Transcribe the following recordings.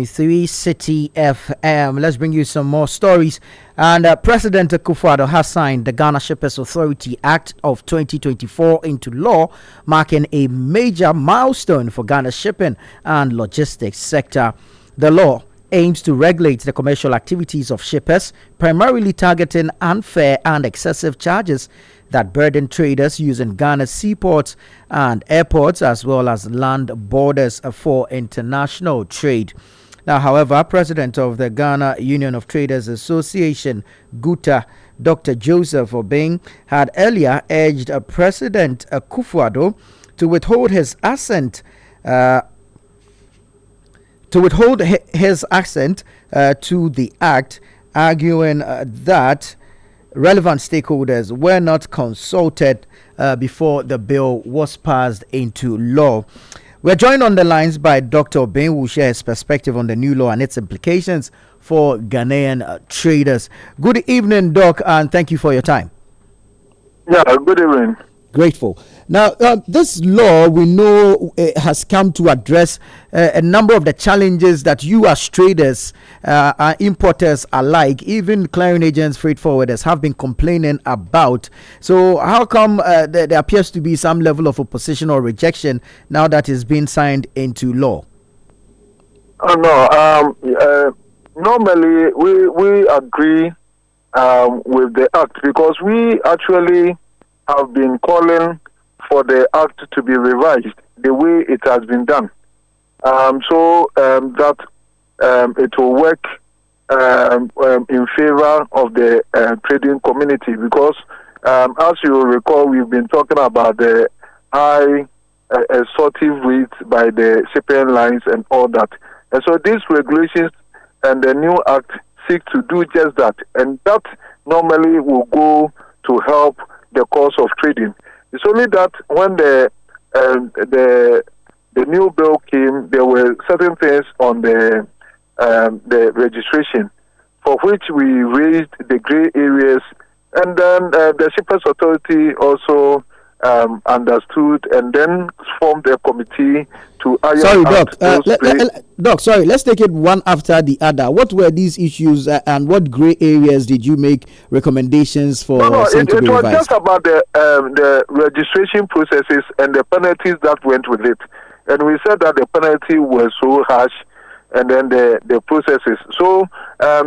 3 City FM. Let's bring you some more stories. And President Akufo-Addo has signed the Ghana Shippers Authority Act of 2024 into law, marking a major milestone for Ghana's shipping and logistics sector. The law aims to regulate the commercial activities of shippers, primarily targeting unfair and excessive charges that burden traders using Ghana's seaports and airports, as well as land borders for international trade. Now, however, President of the Ghana Union of Traders Association, GUTA, Dr. Joseph Obeng, had earlier urged President Akufo-Addo to withhold his assent to the act, arguing that relevant stakeholders were not consulted before the bill was passed into law. We're joined on the lines by Dr. Obeng, who will share his perspective on the new law and its implications for Ghanaian traders. Good evening, Doc, and thank you for your time. Yeah, good evening. Grateful. Now, this law, we know, has come to address a number of the challenges that you as traders, importers alike, even clearing agents, freight forwarders have been complaining about. So how come there appears to be some level of opposition or rejection now that it's been signed into law? Normally we agree with the act, because we actually have been calling for the act to be revised the way it has been done, so that it will work in favor of the trading community, because as you recall, we've been talking about the high extortive rates by the shipping lines and all that. And so these regulations and the new act seek to do just that, and that normally will go to help the cause of trading. It's only that when the new bill came, there were certain things on the registration for which we raised the gray areas, and then the Shippers Authority also understood and then formed a committee to iron out Doc, sorry, let's take it one after the other. What were these issues and what gray areas did you make recommendations for? It was just about the registration processes and the penalties that went with it. And we said that the penalty was so harsh, and then the processes. So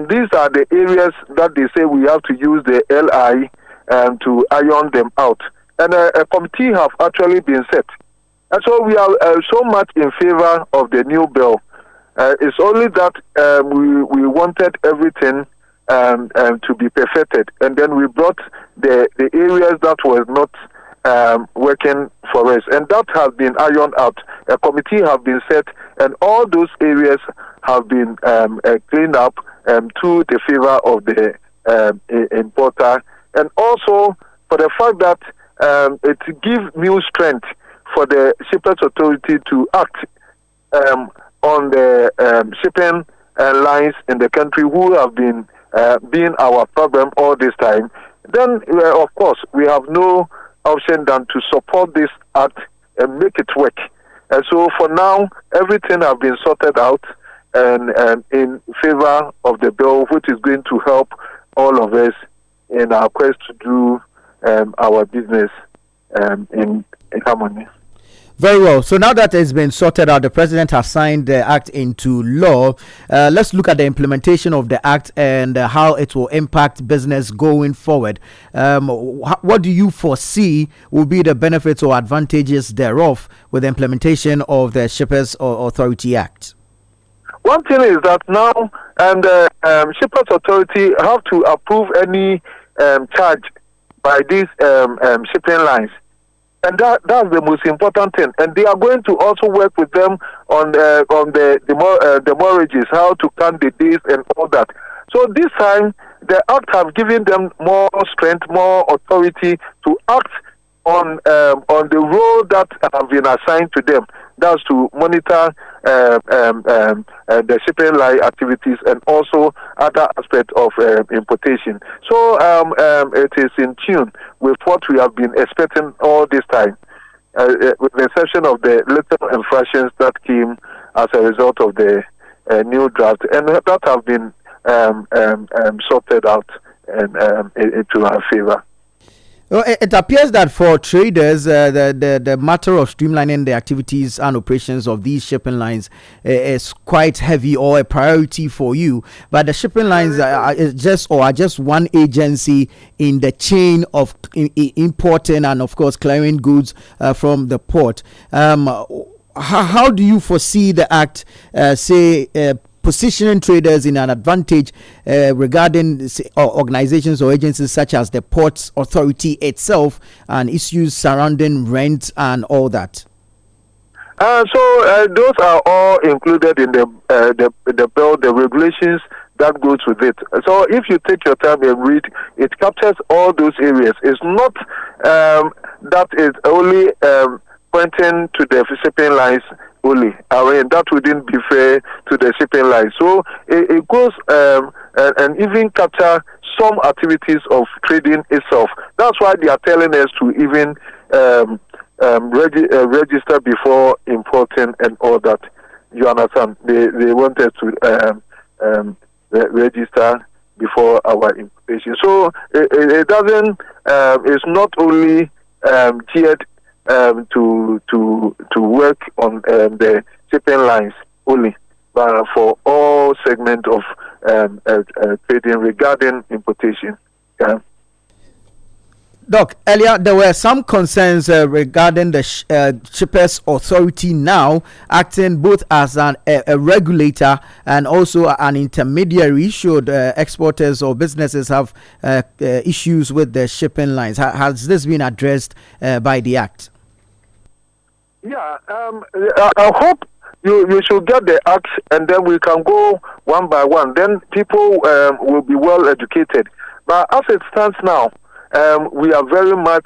these are the areas that they say we have to use the LI to iron them out. And a committee have actually been set. And so we are so much in favor of the new bill. It's only that we wanted everything to be perfected. And then we brought the areas that was not working for us. And that has been ironed out. A committee have been set, and all those areas have been cleaned up to the favor of the importer. And also for the fact that it gives new strength for the Shippers Authority to act on the shipping lines in the country who have been being our problem all this time. Then, of course, we have no option than to support this act and make it work. And so for now, everything has been sorted out and in favor of the bill, which is going to help all of us in our quest to do our business in harmony. Very well. So now that it's been sorted out, the president has signed the act into law. Let's look at the implementation of the act and how it will impact business going forward. What do you foresee will be the benefits or advantages thereof with the implementation of the Shippers Authority Act? One thing is that now the Shippers Authority have to approve any charge by these shipping lines. And that's the most important thing. And they are going to also work with them on the mortgages, how to count the days and all that. So this time, the act have given them more strength, more authority to act on the role that have been assigned to them. That's to monitor the shipping line activities and also other aspects of importation. So it is in tune with what we have been expecting all this time, with the exception of the little infractions that came as a result of the new draft, and that have been sorted out and into our favor. Well, it appears that for traders, the matter of streamlining the activities and operations of these shipping lines is quite heavy or a priority for you. But the shipping lines are just one agency in the chain of importing and, of course, clearing goods from the port. How do you foresee the act, positioning traders in an advantage regarding organizations or agencies such as the Ports Authority itself and issues surrounding rent and all that? So those are all included in the bill, the regulations that goes with it. So if you take your time and read, it captures all those areas. It's not that is only pointing to the shipping lines only. I mean, that wouldn't be fair to the shipping line. So it goes and even capture some activities of trading itself. That's why they are telling us to even register before importing and all that. You understand? They want us to register before our importation. So it doesn't. It's not only geared to work on the shipping lines only, but for all segments of trading regarding importation. Yeah. Doc, earlier there were some concerns regarding the Shippers Authority now acting both as a regulator and also an intermediary should exporters or businesses have issues with the shipping lines. Has this been addressed by the Act? Yeah, I hope you should get the Act and then we can go one by one. Then people will be well educated. But as it stands now, we are very much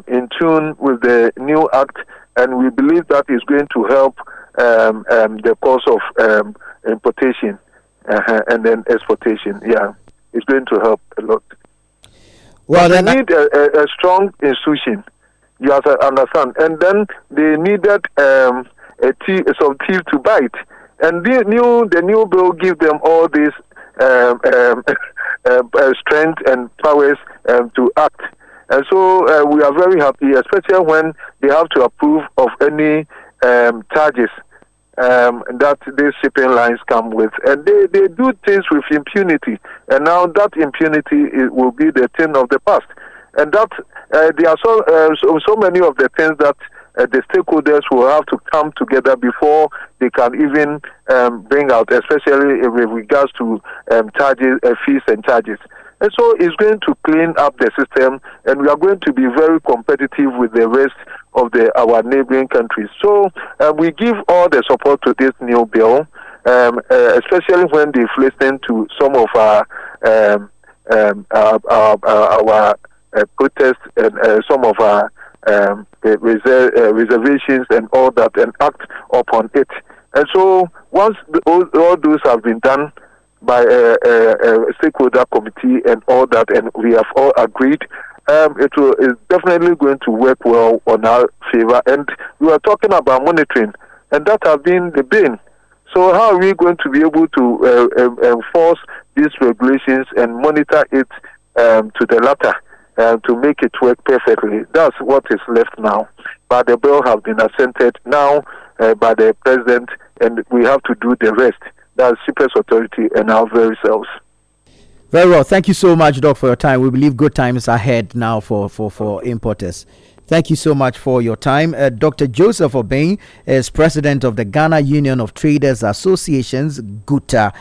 in tune with the new Act, and we believe that is going to help the cost of importation and then exportation. Yeah, it's going to help a lot. Well, then we need a strong institution. You have to understand, and then they needed some teeth to bite, and the new bill give them all these strength and powers to act. And so we are very happy, especially when they have to approve of any charges that these shipping lines come with. And they do things with impunity. And now that impunity will be the thing of the past. And that there are so many of the things that the stakeholders will have to come together before they can even bring out, especially with regards to charges, fees and charges. And so it's going to clean up the system, and we are going to be very competitive with the rest of our neighboring countries. So we give all the support to this new bill, especially when they've listened to some of our protests and some of our reservations and all that, and act upon it. And so once all those have been done by a stakeholder committee and all that, and we have all agreed, it's definitely going to work well on our favor. And we are talking about monitoring, and that has been the bane. So how are we going to be able to enforce these regulations and monitor it to the latter? To make it work perfectly. That's what is left now. But the bill has been assented now by the president, and we have to do the rest. That's Shippers Authority and our very selves. Very well. Thank you so much, Doc, for your time. We believe good times ahead now for importers. Thank you so much for your time. Dr. Joseph Obeng is president of the Ghana Union of Traders Associations, GUTA.